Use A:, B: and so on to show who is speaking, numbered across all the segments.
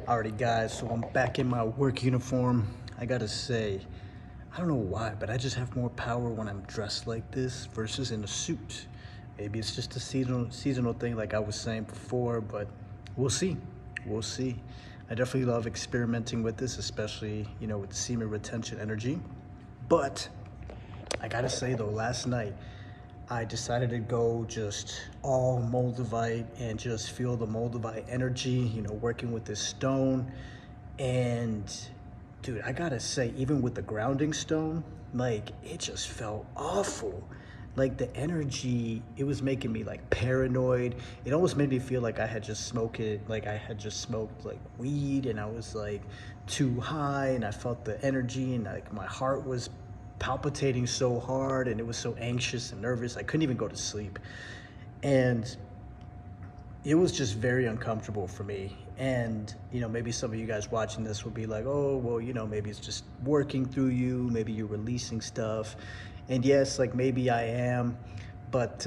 A: Alrighty guys, so I'm back in my work uniform. I gotta say, I don't know why, but I just have more power when I'm dressed like this versus in a suit. Maybe it's just a seasonal thing like I was saying before, but we'll see. We'll see. I definitely love experimenting with this, especially, with the semen retention energy. But I gotta say though, last night I decided to go just all Moldavite and just feel the Moldavite energy, working with this stone. And dude, I gotta say, even with the grounding stone, like it just felt awful. Like the energy, it was making me like paranoid. It almost made me feel like I had just smoked like weed and I was like too high and I felt the energy and like my heart was palpitating so hard and it was so anxious and nervous. I couldn't even go to sleep. And it was just very uncomfortable for me. And, maybe some of you guys watching this will be like, oh, well, maybe it's just working through you. Maybe you're releasing stuff. And yes, like maybe I am, but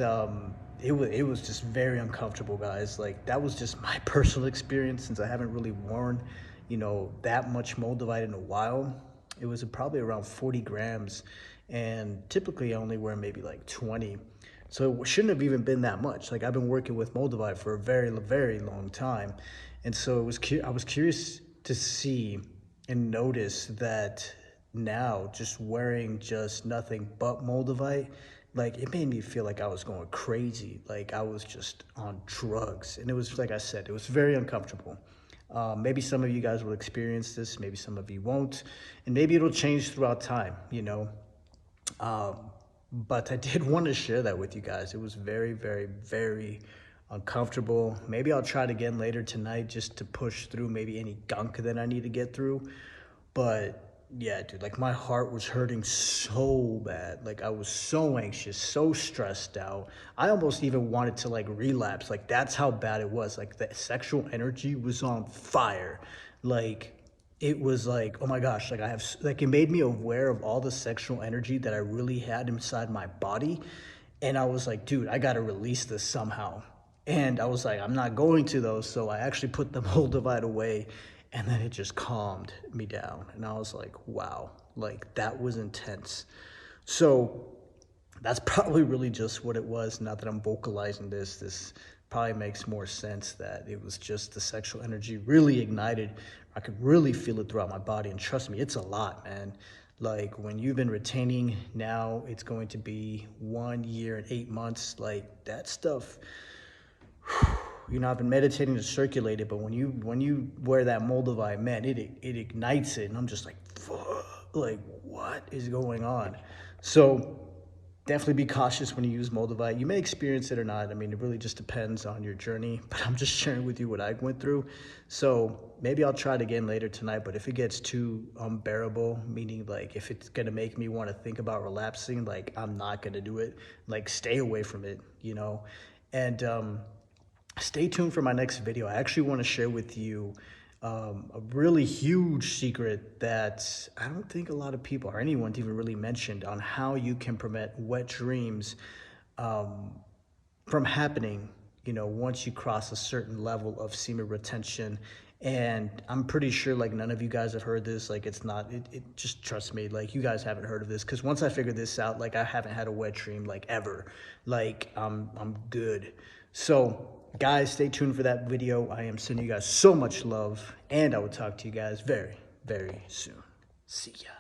A: it was just very uncomfortable, guys. Like that was just my personal experience since I haven't really worn, that much Moldavite in a while. It was probably around 40 grams. And typically I only wear maybe like 20. So it shouldn't have even been that much. Like I've been working with Moldavite for a very, very long time. And so I was curious to see and notice that now just wearing just nothing but Moldavite, like it made me feel like I was going crazy. Like I was just on drugs. And it was, like I said, it was very uncomfortable. Maybe some of you guys will experience this, maybe some of you won't, and maybe it'll change throughout time. But I did want to share that with you guys. It was very, very, very uncomfortable. Maybe I'll try it again later tonight just to push through maybe any gunk that I need to get through. But yeah, dude, like my heart was hurting so bad. Like I was so anxious, so stressed out. I almost even wanted to like relapse. Like that's how bad it was. Like the sexual energy was on fire. Like it was like, oh my gosh, like it made me aware of all the sexual energy that I really had inside my body. And I was like, dude, I got to release this somehow. And I was like, I'm not going to though. So I actually put the Moldavite away and then it just calmed me down. And I was like, wow, like that was intense. So that's probably really just what it was. Now that I'm vocalizing this probably makes more sense that it was just the sexual energy really ignited. I could really feel it throughout my body. And trust me, it's a lot, man. Like when you've been retaining, now it's going to be 1 year and 8 months. Like that stuff, I've been meditating to circulate it, but when you wear that Moldavite, man, it ignites it, and I'm just like, fuck, like what is going on? So definitely be cautious when you use Moldavite. You may experience it or not. I mean, it really just depends on your journey, but I'm just sharing with you what I went through. So maybe I'll try it again later tonight, but if it gets too unbearable, meaning like if it's gonna make me want to think about relapsing, like I'm not gonna do it. Like stay away from it. And stay tuned for my next video. I actually want to share with you a really huge secret that I don't think a lot of people or anyone even really mentioned on how you can prevent wet dreams from happening, once you cross a certain level of semen retention. And I'm pretty sure like none of you guys have heard this. Like it just trust me, like you guys haven't heard of this. Cause once I figured this out, like I haven't had a wet dream like ever. Like I'm good. So guys, stay tuned for that video. I am sending you guys so much love and I will talk to you guys very, very soon. See ya.